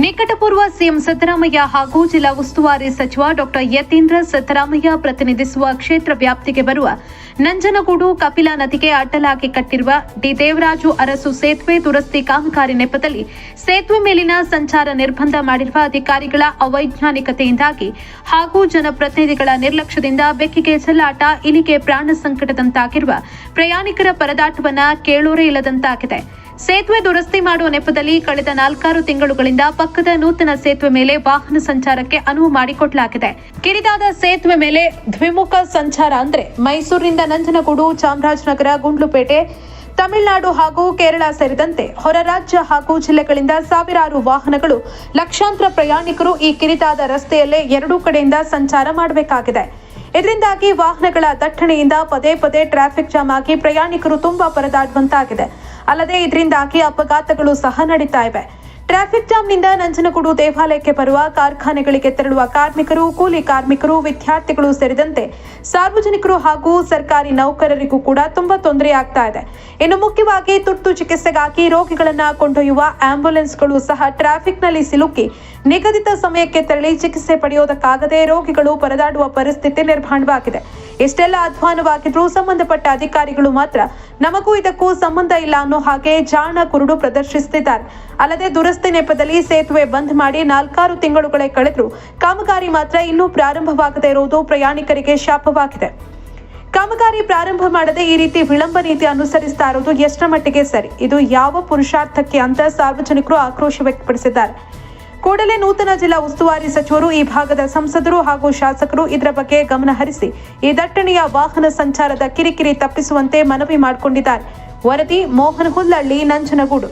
ನಿಕಟಪೂರ್ವ CM Siddaramaiah ಹಾಗೂ ಜಿಲ್ಲಾ ಉಸ್ತುವಾರಿ ಸಚಿವ ಡಾಕ್ಟರ್ ಯತೀಂದ್ರ ಸಿದ್ದರಾಮಯ್ಯ ಪ್ರತಿನಿಧಿಸುವ ಕ್ಷೇತ್ರ ವ್ಯಾಪ್ತಿಗೆ ಬರುವ ನಂಜನಗೂಡು ಕಪಿಲಾ ನದಿಗೆ ಅಡ್ಡಲಾಗಿ ಕಟ್ಟಿರುವ ಡಿ ದೇವರಾಜು ಅರಸು ಸೇತುವೆ ದುರಸ್ತಿ ಕಾಮಗಾರಿ ನೆಪದಲ್ಲಿ ಸೇತುವೆ ಮೇಲಿನ ಸಂಚಾರ ನಿರ್ಬಂಧ ಮಾಡಿರುವ ಅಧಿಕಾರಿಗಳ ಅವೈಜ್ಞಾನಿಕತೆಯಿಂದಾಗಿ ಹಾಗೂ ಜನಪ್ರತಿನಿಧಿಗಳ ನಿರ್ಲಕ್ಷ್ಯದಿಂದ ಬೆಕ್ಕಿಗೆ ಚೆಲ್ಲಾಟ, ಇಲಿಗೆ ಪ್ರಾಣ ಸಂಕಟದಂತಾಗಿರುವ ಪ್ರಯಾಣಿಕರ ಪರದಾಟವನ್ನ ಕೇಳೋರೇ ಇಲ್ಲದಂತಾಗಿದೆ. ಸೇತುವೆ ದುರಸ್ತಿ ಮಾಡುವ ನೆಪದಲ್ಲಿ ಕಳೆದ 4 ತಿಂಗಳುಗಳಿಂದ ಪಕ್ಕದ ನೂತನ ಸೇತುವೆ ಮೇಲೆ ವಾಹನ ಸಂಚಾರಕ್ಕೆ ಅನುವು ಮಾಡಿಕೊಡಲಾಗಿದೆ. ಕಿರಿದಾದ ಸೇತುವೆ ಮೇಲೆ ದ್ವಿಮುಖ ಸಂಚಾರ ಅಂದ್ರೆ ಮೈಸೂರಿನಿಂದ ನಂಜನಗೂಡು, ಚಾಮರಾಜನಗರ, ಗುಂಡ್ಲುಪೇಟೆ, ತಮಿಳುನಾಡು ಹಾಗೂ ಕೇರಳ ಸೇರಿದಂತೆ ಹೊರ ರಾಜ್ಯ ಹಾಗೂ ಜಿಲ್ಲೆಗಳಿಂದ ಸಾವಿರಾರು ವಾಹನಗಳು, ಲಕ್ಷಾಂತರ ಪ್ರಯಾಣಿಕರು ಈ ಕಿರಿದಾದ ರಸ್ತೆಯಲ್ಲೇ ಎರಡೂ ಕಡೆಯಿಂದ ಸಂಚಾರ ಮಾಡಬೇಕಾಗಿದೆ. ಇದರಿಂದಾಗಿ ವಾಹನಗಳ ದಟ್ಟಣೆಯಿಂದ ಪದೇ ಪದೇ ಟ್ರಾಫಿಕ್ ಜಾಮ್ ಆಗಿ ಪ್ರಯಾಣಿಕರು ತುಂಬಾ ಪರದಾಡುವಂತಾಗಿದೆ. ಅಲ್ಲದೆ ಇದರಿಂದಾಗಿ ಅಪಘಾತಗಳು ಸಹ ನಡೀತಾ ಇವೆ. ಟ್ರಾಫಿಕ್ ಜಾಮ್ನಿಂದ ನಂಜನಗೂಡು ದೇವಾಲಯಕ್ಕೆ ಬರುವ ಕಾರ್ಖಾನೆಗಳಿಗೆ ತೆರಳುವ ಕಾರ್ಮಿಕರು, ಕೂಲಿ ಕಾರ್ಮಿಕರು, ವಿದ್ಯಾರ್ಥಿಗಳು ಸೇರಿದಂತೆ ಸಾರ್ವಜನಿಕರು ಹಾಗೂ ಸರ್ಕಾರಿ ನೌಕರರಿಗೂ ಕೂಡ ತುಂಬಾ ತೊಂದರೆ ಆಗ್ತಾ ಇದೆ. ಇನ್ನು ಮುಖ್ಯವಾಗಿ ತುರ್ತು ಚಿಕಿತ್ಸೆಗಾಗಿ ರೋಗಿಗಳನ್ನ ಕೊಂಡೊಯ್ಯುವ ಆಂಬ್ಯುಲೆನ್ಸ್ಗಳು ಸಹ ಟ್ರಾಫಿಕ್ನಲ್ಲಿ ಸಿಲುಕಿ ನಿಗದಿತ ಸಮಯಕ್ಕೆ ತೆರಳಿ ಚಿಕಿತ್ಸೆ ಪಡೆಯೋದಕ್ಕಾಗದೆ ರೋಗಿಗಳು ಪರದಾಡುವ ಪರಿಸ್ಥಿತಿ ನಿರ್ಮಾಣವಾಗಿದೆ. ಇಷ್ಟೆಲ್ಲ ಅಧ್ವಾನವಾಗಿದ್ರೂ ಸಂಬಂಧಪಟ್ಟ ಅಧಿಕಾರಿಗಳು ಮಾತ್ರ ನಮಗೂ ಇದಕ್ಕೂ ಸಂಬಂಧ ಇಲ್ಲ ಅನ್ನೋ ಹಾಗೆ ಜಾಣ ಕುರುಡು ಪ್ರದರ್ಶಿಸುತ್ತಿದ್ದಾರೆ. ಅಲ್ಲದೆ ದುರಸ್ತಿ ನೆಪದಲ್ಲಿ ಸೇತುವೆ ಬಂದ್ ಮಾಡಿ 4 ತಿಂಗಳುಗಳೇ ಕಳೆದರೂ ಕಾಮಗಾರಿ ಮಾತ್ರ ಇನ್ನೂ ಪ್ರಾರಂಭವಾಗದೇ ಇರುವುದು ಪ್ರಯಾಣಿಕರಿಗೆ ಶಾಪವಾಗಿದೆ. ಕಾಮಗಾರಿ ಪ್ರಾರಂಭ ಮಾಡದೆ ಈ ರೀತಿ ವಿಳಂಬ ನೀತಿ ಅನುಸರಿಸ್ತಾ ಇರೋದು ಎಷ್ಟರ ಮಟ್ಟಿಗೆ ಸರಿ? ಇದು ಯಾವ ಪುರುಷಾರ್ಥಕ್ಕೆ ಅಂತ ಸಾರ್ವಜನಿಕರು ಆಕ್ರೋಶ ವ್ಯಕ್ತಪಡಿಸಿದ್ದಾರೆ. ಕೂಡಲೇ ನೂತನ ಜಿಲ್ಲಾ ಉಸ್ತುವಾರಿ ಸಚಿವರು, ಈ ಭಾಗದ ಸಂಸದರು ಹಾಗೂ ಶಾಸಕರು ಇದರ ಬಗ್ಗೆ ಗಮನ ಹರಿಸಿ ಈ ದಟ್ಟಣೆಯ ವಾಹನ ಸಂಚಾರದ ಕಿರಿಕಿರಿ ತಪ್ಪಿಸುವಂತೆ ಮನವಿ ಮಾಡಿಕೊಂಡಿದ್ದಾರೆ. ವರದಿ ಮೋಹನ್ ಹುಲ್ಲಳ್ಳಿ, ನಂಜನಗೂಡು.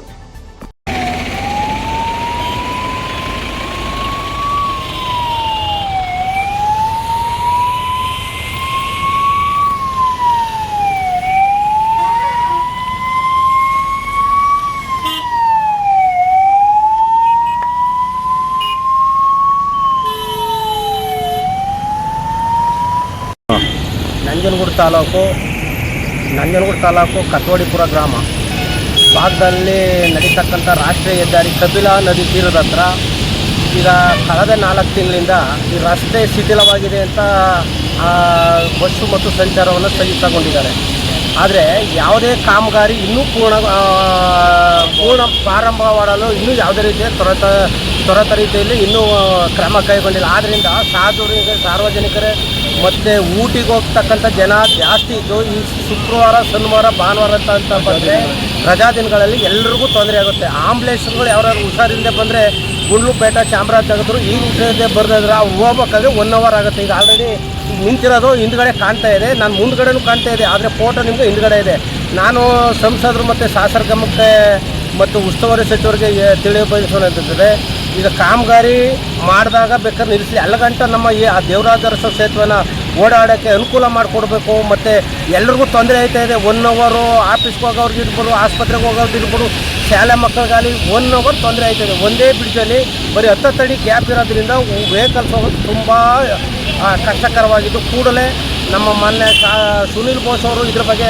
ನಂಜನಗೂಡು ತಾಲೂಕು ಕತ್ವಾಡಿಪುರ ಗ್ರಾಮ ಭಾಗದಲ್ಲಿ ನಡೀತಕ್ಕಂಥ ರಾಷ್ಟ್ರೀಯ ಹೆದ್ದಾರಿ ಕಪಿಲಾ ನದಿ ತೀರದ ಹತ್ರ ಈಗ ಕಳೆದ 4 ತಿಂಗಳಿಂದ ಈ ರಸ್ತೆ ಶಿಥಿಲವಾಗಿದೆ ಅಂತ ಬಸ್ಸು ಮತ್ತು ಸಂಚಾರವನ್ನು ಸ್ಥಗಿತಗೊಂಡಿದ್ದಾರೆ. ಆದರೆ ಯಾವುದೇ ಕಾಮಗಾರಿ ಇನ್ನೂ ಪೂರ್ಣ ಪ್ರಾರಂಭವಾಗಲು ಇನ್ನೂ ಯಾವುದೇ ರೀತಿಯ ತ್ವರಿತ ರೀತಿಯಲ್ಲಿ ಇನ್ನೂ ಕ್ರಮ ಕೈಗೊಂಡಿಲ್ಲ. ಆದ್ದರಿಂದ ಸಾರ್ವಜನಿಕರೇ ಮತ್ತು ಊಟಿಗೆ ಹೋಗ್ತಕ್ಕಂಥ ಜನ ಜಾಸ್ತಿ ಇದ್ದು ಈ ಶುಕ್ರವಾರ, ಶನಿವಾರ, ಭಾನುವಾರ ಅಂತ ಬಂದರೆ ರಜಾ ದಿನಗಳಲ್ಲಿ ಎಲ್ಲರಿಗೂ ತೊಂದರೆ ಆಗುತ್ತೆ. ಆಂಬುಲೆನ್ಸ್ಗಳು ಯಾರು ಹುಷಾರಿಲ್ಲದೆ ಬಂದರೆ ಗುಂಡ್ಲುಪೇಟೆ, ಚಾಮರಾಜನಗರ ಈ ಹುಷಾರಿಲ್ಲದೆ ಬರೆದ್ರೆ ಅವ್ರು ಹೋಗ್ಬೇಕಾದ್ರೆ 1 ಅವರ್ ಆಗುತ್ತೆ. ಈಗ ಆಲ್ರೆಡಿ ನಿಂತಿರೋದು ಹಿಂದ್ಗಡೆ ಕಾಣ್ತಾ ಇದೆ, ನಾನು ಮುಂದ್ಗಡೆನೂ ಕಾಣ್ತಾ ಇದೆ, ಆದರೆ ಫೋಟೋ ನಿಮಗೆ ಹಿಂದ್ಗಡೆ ಇದೆ. ನಾನು ಸಂಸದರು ಮತ್ತು ಶಾಸಕರ ಗಮನಕ್ಕೆ ಮತ್ತು ಉಸ್ತುವಾರಿ ಸಚಿವರಿಗೆ ತಿಳಿಯಬಯಸೋಣಂತಿದೆ. ಈಗ ಕಾಮಗಾರಿ ಮಾಡಿದಾಗ ಬೇಕಾದ್ರೆ ನಿಲ್ಲಿಸಲಿ, ಅಲ್ಲಗಂಟ ನಮ್ಮ ಈ ದೇವರಾಜ ಅರಸು ಸೇತುವೆನ ಓಡಾಡೋಕ್ಕೆ ಅನುಕೂಲ ಮಾಡಿಕೊಡ್ಬೇಕು. ಮತ್ತು ಎಲ್ರಿಗೂ ತೊಂದರೆ ಆಯ್ತಾ ಇದೆ. 1 ಅವರು ಆಫೀಸ್ಗೆ ಹೋಗೋರ್ಗೆ ಇರ್ಬೋದು, ಆಸ್ಪತ್ರೆಗೆ ಹೋಗೋರ್ಗೆ ಇರ್ಬೋದು, ಶಾಲೆ ಮಕ್ಕಳಿಗಾಗಲಿ 1 ಅವರ್ ತೊಂದರೆ ಆಯ್ತಾಯಿದೆ. ಒಂದೇ ಬ್ರಿಡ್ಜಲ್ಲಿ ಬರೀ 10 ಅಡಿ ಗ್ಯಾಪ್ ಇರೋದ್ರಿಂದ ವೆಹಿಕಲ್ಸ್ ಹೋಗೋದು ತುಂಬ ಕಷ್ಟಕರವಾಗಿದ್ದು, ಕೂಡಲೇ ನಮ್ಮ ಮೊನ್ನೆ ಸುನೀಲ್ ಬೋಸ್ ಅವರು ಇದ್ರ ಬಗ್ಗೆ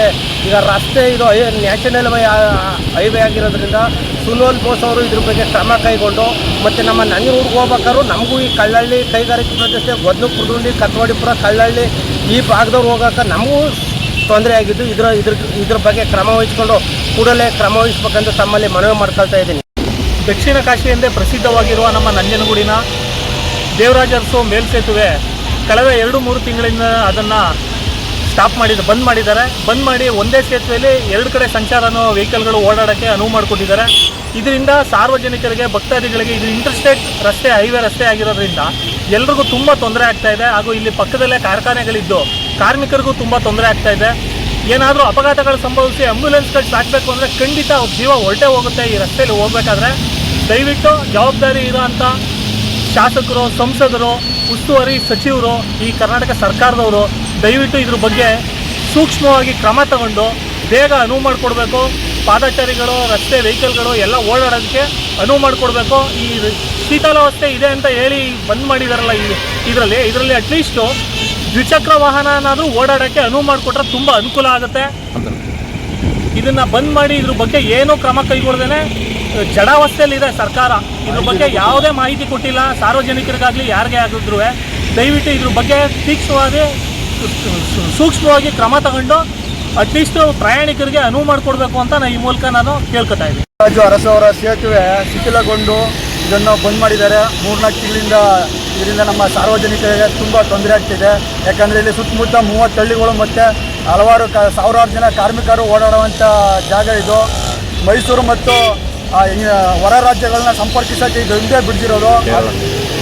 ಈಗ ರಸ್ತೆ ಇದು ನ್ಯಾಷನಲ್ ಹೈವೇ ಆಗಿರೋದ್ರಿಂದ ಸುನೀಲ್ ಬೋಸ್ ಅವರು ಇದ್ರ ಬಗ್ಗೆ ಕ್ರಮ ಕೈಗೊಂಡು ಮತ್ತು ನಮ್ಮ ನಂಜನಗೂಡಿಗೆ ಹೋಗ್ಬೇಕಾದ್ರೂ ನಮಗೂ ಈ ಕಳ್ಳಹಳ್ಳಿ ಕೈಗಾರಿಕೆ ಪ್ರದೇಶ, ಗೊದ್ಲುಕುರ್ದುಂಡಿ, ಕತ್ವಾಡಿಪುರ, ಕಳ್ಳಹಳ್ಳಿ ಈ ಭಾಗದವ್ರು ಹೋಗೋಕೆ ನಮಗೂ ತೊಂದರೆ ಆಗಿದ್ದು ಇದ್ರ ಬಗ್ಗೆ ಕ್ರಮ ವಹಿಸ್ಕೊಂಡು ಕೂಡಲೇ ಕ್ರಮ ವಹಿಸ್ಬೇಕಂತ ತಮ್ಮಲ್ಲಿ ಮನವಿ ಮಾಡ್ಕೊಳ್ತಾ ಇದ್ದೀನಿ. ದಕ್ಷಿಣ ಕಾಶಿ ಎಂದೇ ಪ್ರಸಿದ್ಧವಾಗಿರುವ ನಮ್ಮ ನಂಜನಗೂಡಿನ ದೇವರಾಜ ಅರಸು ಮೇಲ್ಸೇತುವೆ ಕಳೆದ 2-3 ತಿಂಗಳಿಂದ ಅದನ್ನು ಬಂದ್ ಮಾಡಿದ್ದಾರೆ. ಬಂದ್ ಮಾಡಿ ಒಂದೇ ಸೇತುವೆಯಲ್ಲಿ 2 ಕಡೆ ಸಂಚಾರನೂ ವೆಹಿಕಲ್ಗಳು ಓಡಾಡೋಕ್ಕೆ ಅನುವು ಮಾಡಿಕೊಟ್ಟಿದ್ದಾರೆ. ಇದರಿಂದ ಸಾರ್ವಜನಿಕರಿಗೆ, ಭಕ್ತಾದಿಗಳಿಗೆ ಇದು ಇಂಟರ್ಸ್ಟೇಟ್ ರಸ್ತೆ, ಹೈವೇ ರಸ್ತೆ ಆಗಿರೋದ್ರಿಂದ ಎಲ್ರಿಗೂ ತುಂಬ ತೊಂದರೆ ಆಗ್ತಾ ಇದೆ. ಹಾಗೂ ಇಲ್ಲಿ ಪಕ್ಕದಲ್ಲೇ ಕಾರ್ಖಾನೆಗಳಿದ್ದು ಕಾರ್ಮಿಕರಿಗೂ ತುಂಬ ತೊಂದರೆ ಆಗ್ತಾ ಇದೆ. ಏನಾದರೂ ಅಪಘಾತಗಳು ಸಂಭವಿಸಿ ಆಂಬ್ಯುಲೆನ್ಸ್ಗಳು ಸಾಕಬೇಕು ಅಂದರೆ ಖಂಡಿತ ಜೀವ ಹೊರಟೇ ಹೋಗುತ್ತೆ ಈ ರಸ್ತೆಯಲ್ಲಿ ಹೋಗಬೇಕಾದ್ರೆ. ದಯವಿಟ್ಟು ಜವಾಬ್ದಾರಿ ಇರೋಂಥ ಶಾಸಕರು, ಸಂಸದರು, ಉಸ್ತುವಾರಿ ಸಚಿವರು, ಈ ಕರ್ನಾಟಕ ಸರ್ಕಾರದವರು ದಯವಿಟ್ಟು ಇದ್ರ ಬಗ್ಗೆ ಸೂಕ್ಷ್ಮವಾಗಿ ಕ್ರಮ ತಗೊಂಡು ಬೇಗ ಅನುವು ಮಾಡಿಕೊಡ್ಬೇಕು. ಪಾದಚಾರಿಗಳು, ರಸ್ತೆ ವೆಹಿಕಲ್ಗಳು ಎಲ್ಲ ಓಡಾಡೋದಕ್ಕೆ ಅನುವು ಮಾಡಿಕೊಡ್ಬೇಕು. ಈ ಶೀತಲಾವಸ್ಥೆ ಇದೆ ಅಂತ ಹೇಳಿ ಬಂದ್ ಮಾಡಿದಾರಲ್ಲ ಇದರಲ್ಲಿ ಅಟ್ಲೀಸ್ಟು ದ್ವಿಚಕ್ರ ವಾಹನನಾದರೂ ಓಡಾಡೋಕ್ಕೆ ಅನುವು ಮಾಡಿಕೊಟ್ರೆ ತುಂಬ ಅನುಕೂಲ ಆಗುತ್ತೆ. ಇದನ್ನು ಬಂದ್ ಮಾಡಿ ಇದ್ರ ಬಗ್ಗೆ ಏನೂ ಕ್ರಮ ಕೈಗೊಳ್ಳದೇನೆ ಜಡಾವಸ್ಥೆಯಲ್ಲಿದೆ ಸರ್ಕಾರ. ಇದ್ರ ಬಗ್ಗೆ ಯಾವುದೇ ಮಾಹಿತಿ ಕೊಟ್ಟಿಲ್ಲ ಸಾರ್ವಜನಿಕರಿಗಾಗಲಿ ಯಾರಿಗೆ ಆಗಿದ್ರು. ದಯವಿಟ್ಟು ಇದ್ರ ಬಗ್ಗೆ ಸೂಕ್ಷ್ಮವಾಗಿ ಕ್ರಮ ತಗೊಂಡು ಅಟ್ಲೀಸ್ಟ್ ಪ್ರಯಾಣಿಕರಿಗೆ ಅನುವು ಮಾಡಿಕೊಡ್ಬೇಕು ಅಂತ ಈ ಮೂಲಕ ನಾನು ಕೇಳ್ಕೊತಾ ಇದ್ದೀನಿ. ರಾಜು ಅರಸವರ ಸೇತುವೆ ಶಿಥಿಲಗೊಂಡು ಇದನ್ನು ಬಂದ್ ಮಾಡಿದ್ದಾರೆ. 3-4 ತಿಂಗಳಿಂದ ಇದರಿಂದ ನಮ್ಮ ಸಾರ್ವಜನಿಕರಿಗೆ ತುಂಬ ತೊಂದರೆ ಆಗ್ತಿದೆ. ಯಾಕಂದರೆ ಇಲ್ಲಿ ಸುತ್ತಮುತ್ತ 30 ಹಳ್ಳಿಗಳು ಮತ್ತು ಹಲವಾರು ಸಾವಿರಾರು ಜನ ಕಾರ್ಮಿಕರು ಓಡಾಡುವಂಥ ಜಾಗ ಇದು. ಮೈಸೂರು ಮತ್ತು ಹೊರ ರಾಜ್ಯಗಳನ್ನ ಸಂಪರ್ಕಿಸೋಕ್ಕೆ ಇದು ಹಿಂದೆ ಬಿಡ್ದಿರೋದು.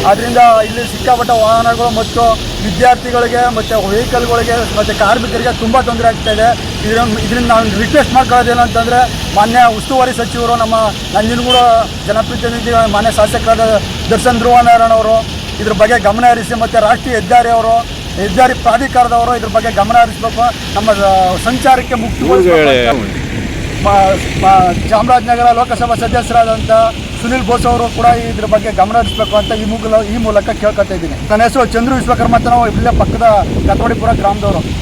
ಆದ್ದರಿಂದ ಇಲ್ಲಿ ಸಿಕ್ಕಾಪಟ್ಟ ವಾಹನಗಳು ಮತ್ತು ವಿದ್ಯಾರ್ಥಿಗಳಿಗೆ ಮತ್ತು ವೆಹಿಕಲ್ಗಳಿಗೆ ಮತ್ತು ಕಾರ್ಮಿಕರಿಗೆ ತುಂಬ ತೊಂದರೆ ಆಗ್ತಾಯಿದೆ. ಇದರಿಂದ ನಾವು ರಿಕ್ವೆಸ್ಟ್ ಮಾಡ್ಕೊಳ್ಳೋದೇನಂತಂದರೆ ಮಾನ್ಯ ಉಸ್ತುವಾರಿ ಸಚಿವರು ನಮ್ಮ ನಂಜನಗೂಡು ಜನಪ್ರತಿನಿಧಿ ಮಾನ್ಯ ಶಾಸಕರಾದ ದರ್ಶನ್ ಧ್ರುವನಾರಾಯಣವರು ಇದ್ರ ಬಗ್ಗೆ ಗಮನ ಹರಿಸಿ ಮತ್ತು ರಾಷ್ಟ್ರೀಯ ಹೆದ್ದಾರಿ ಪ್ರಾಧಿಕಾರದವರು ಇದ್ರ ಬಗ್ಗೆ ಗಮನ ಹರಿಸಬೇಕು. ನಮ್ಮ ಸಂಚಾರಕ್ಕೆ ಮುಕ್ತಗೊಳಿಸಬೇಕು. ಚಾಮರಾಜನಗರ ಲೋಕಸಭಾ ಸದಸ್ಯರಾದಂಥ ಸುನಿಲ್ ಬೋಸ್ ಅವರು ಕೂಡ ಇದ್ರ ಬಗ್ಗೆ ಗಮನ ಹರಿಸಬೇಕು ಅಂತ ಈ ಮೂಲಕ ಕೇಳ್ಕೊತಾ ಇದ್ದೀನಿ. ನನ್ನ ಹೆಸರು ಚಂದ್ರು ವಿಶ್ವಕರ್ಮ ಅಂತ ನಾವು ಇಲ್ಲೇ ಪಕ್ಕದ ಕತ್ತೋಡಿಪುರ ಗ್ರಾಮದವರು.